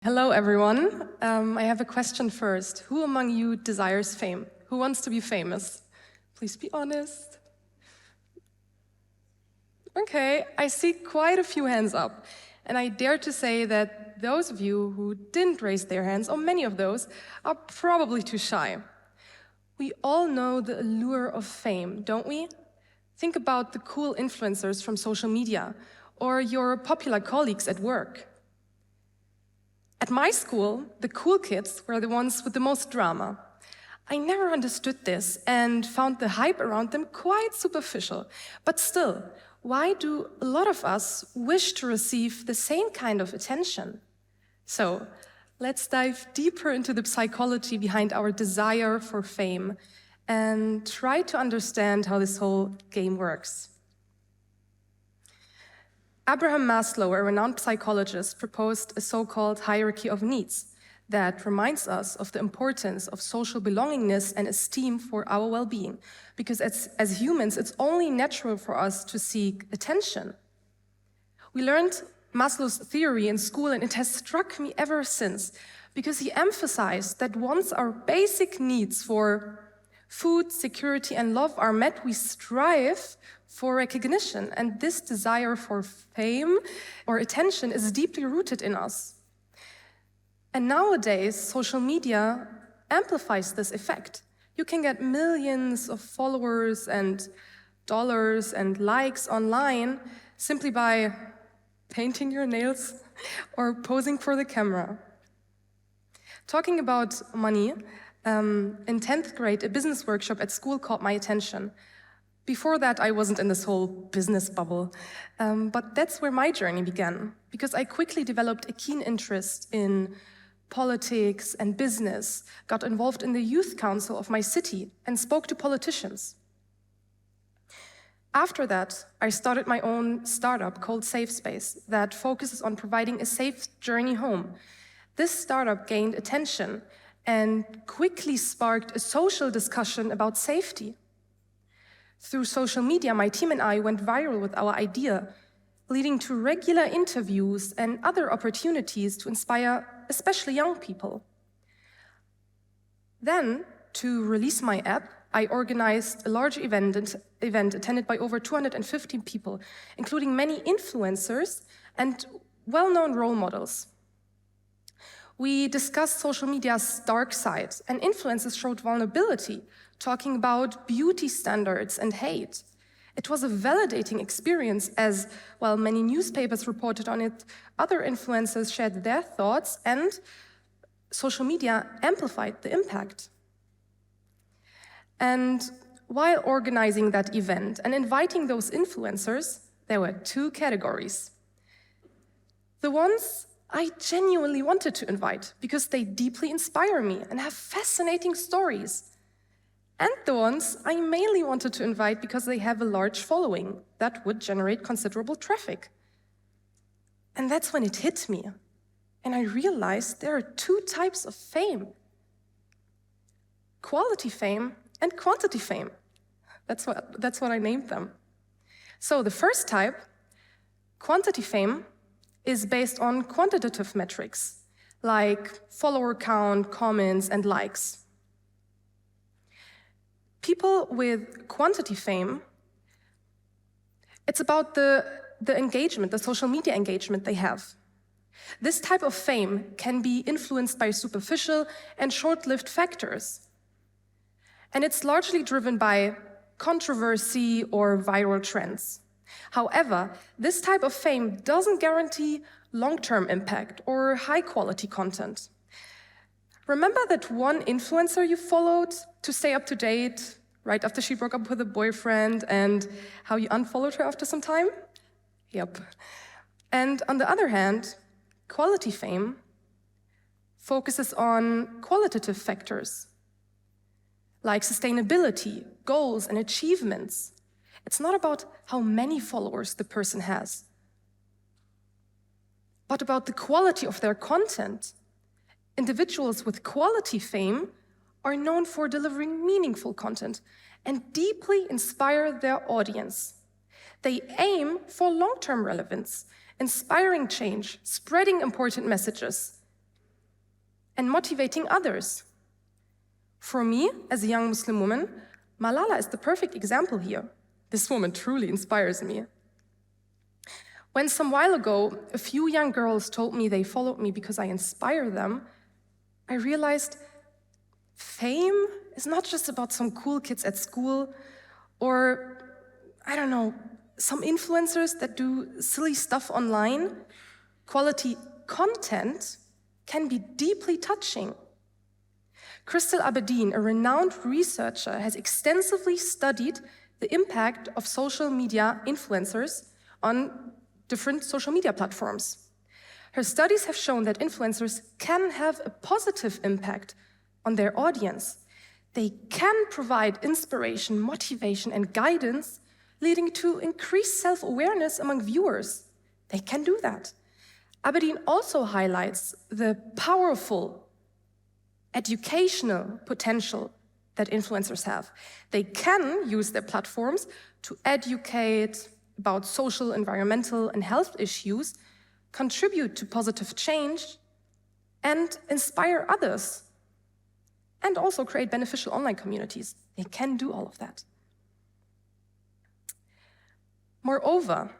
Hello, everyone. I have a question first. Who among you desires fame? Who wants to be famous? Please be honest. Okay, I see quite a few hands up. And I dare to say that those of you who didn't raise their hands, or many of those, are probably too shy. We all know the allure of fame, don't we? Think about the cool influencers from social media, or your popular colleagues at work. At my school, the cool kids were the ones with the most drama. I never understood this and found the hype around them quite superficial. But still, why do a lot of us wish to receive the same kind of attention? So, let's dive deeper into the psychology behind our desire for fame and try to understand how this whole game works. Abraham Maslow, a renowned psychologist, proposed a so-called hierarchy of needs that reminds us of the importance of social belongingness and esteem for our well-being. Because as humans, it's only natural for us to seek attention. We learned Maslow's theory in school, and it has struck me ever since, because he emphasized that once our basic needs for food, security, and love are met, we strive for recognition, and this desire for fame or attention is deeply rooted in us. And nowadays, social media amplifies this effect. You can get millions of followers and dollars and likes online simply by painting your nails or posing for the camera. Talking about money, in 10th grade, a business workshop at school caught my attention. Before that, I wasn't in this whole business bubble, but that's where my journey began, because I quickly developed a keen interest in politics and business, got involved in the youth council of my city, and spoke to politicians. After that, I started my own startup called SafeSpace that focuses on providing a safe journey home. This startup gained attention and quickly sparked a social discussion about safety. Through social media, my team and I went viral with our idea, leading to regular interviews and other opportunities to inspire especially young people. Then, to release my app, I organized a large event attended by over 250 people, including many influencers and well-known role models. We discussed social media's dark side, and influencers showed vulnerability, talking about beauty standards and hate. It was a validating experience as, while many newspapers reported on it, other influencers shared their thoughts, and social media amplified the impact. And while organizing that event and inviting those influencers, there were two categories. The ones I genuinely wanted to invite because they deeply inspire me and have fascinating stories. And the ones I mainly wanted to invite because they have a large following that would generate considerable traffic. And that's when it hit me. And I realized there are two types of fame: quality fame and quantity fame. That's what I named them. So the first type, quantity fame, is based on quantitative metrics, like follower count, comments, and likes. People with quantity fame, it's about the engagement, the social media engagement they have. This type of fame can be influenced by superficial and short-lived factors. And it's largely driven by controversy or viral trends. However, this type of fame doesn't guarantee long-term impact or high-quality content. Remember that one influencer you followed to stay up to date right after she broke up with a boyfriend and how you unfollowed her after some time? Yep. And on the other hand, quality fame focuses on qualitative factors like sustainability, goals, and achievements. It's not about how many followers the person has, but about the quality of their content. Individuals with quality fame are known for delivering meaningful content and deeply inspire their audience. They aim for long-term relevance, inspiring change, spreading important messages. and motivating others. For me, as a young Muslim woman, Malala is the perfect example here. This woman truly inspires me. When some while ago, a few young girls told me they followed me because I inspire them, I realized fame is not just about some cool kids at school or, I don't know, some influencers that do silly stuff online. Quality content can be deeply touching. Crystal Abedin, a renowned researcher, has extensively studied the impact of social media influencers on different social media platforms. Her studies have shown that influencers can have a positive impact on their audience. They can provide inspiration, motivation, and guidance, leading to increased self-awareness among viewers. They can do that. Abedin also highlights the powerful educational potential that influencers have. They can use their platforms to educate about social, environmental, and health issues, contribute to positive change, and inspire others, and also create beneficial online communities. They can do all of that. Moreover,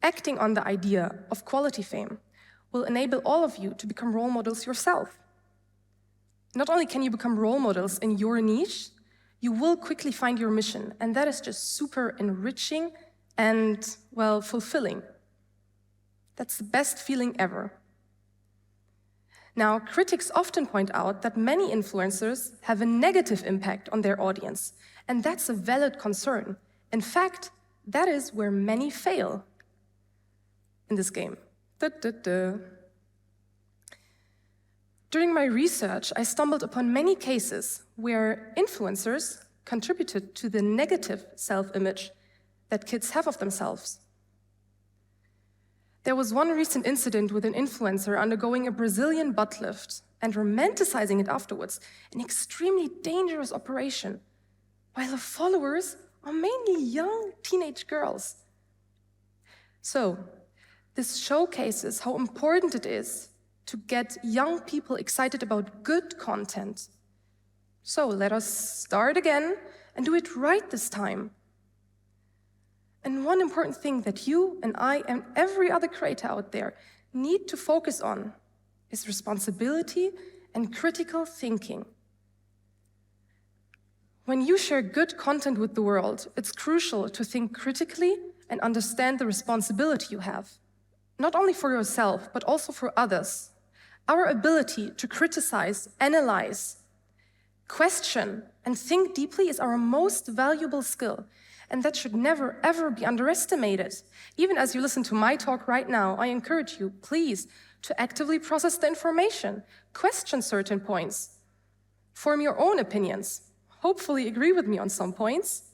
acting on the idea of quality fame will enable all of you to become role models yourself. Not only can you become role models in your niche, you will quickly find your mission, and that is just super enriching and, well, fulfilling. That's the best feeling ever. Now, critics often point out that many influencers have a negative impact on their audience, and that's a valid concern. In fact, that is where many fail in this game. During my research, I stumbled upon many cases where influencers contributed to the negative self-image that kids have of themselves. There was one recent incident with an influencer undergoing a Brazilian butt lift and romanticizing it afterwards, an extremely dangerous operation, while the followers are mainly young teenage girls. So, this showcases how important it is to get young people excited about good content. So let us start again and do it right this time. And one important thing that you and I and every other creator out there need to focus on is responsibility and critical thinking. When you share good content with the world, it's crucial to think critically and understand the responsibility you have, not only for yourself, but also for others. Our ability to criticize, analyze, question, and think deeply is our most valuable skill, and that should never, ever be underestimated. Even as you listen to my talk right now, I encourage you, please, to actively process the information, question certain points, form your own opinions, hopefully agree with me on some points,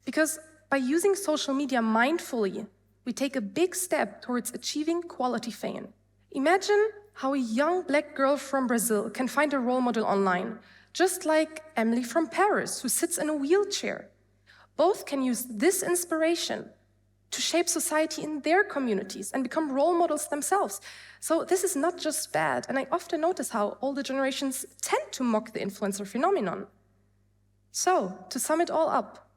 because by using social media mindfully, we take a big step towards achieving quality fame. Imagine how a young Black girl from Brazil can find a role model online, just like Emily from Paris, who sits in a wheelchair. Both can use this inspiration to shape society in their communities and become role models themselves. So this is not just bad, and I often notice how older generations tend to mock the influencer phenomenon. So, to sum it all up,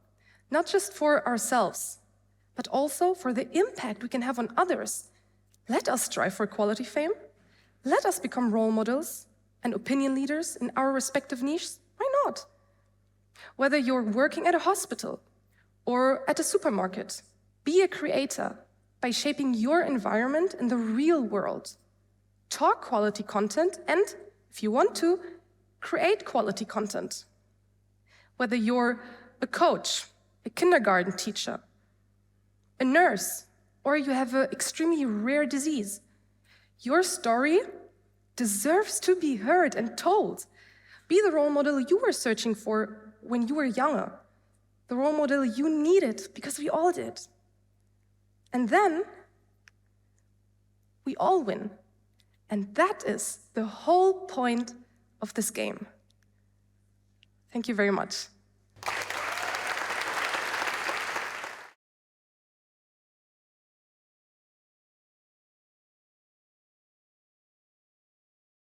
not just for ourselves, but also for the impact we can have on others, let us strive for quality fame. Let us become role models and opinion leaders in our respective niches. Why not? Whether you're working at a hospital or at a supermarket, be a creator by shaping your environment in the real world. Talk quality content and, if you want to, create quality content. Whether you're a coach, a kindergarten teacher, a nurse, or you have an extremely rare disease, your story deserves to be heard and told. Be the role model you were searching for when you were younger, the role model you needed because we all did. And then we all win. And that is the whole point of this game. Thank you very much.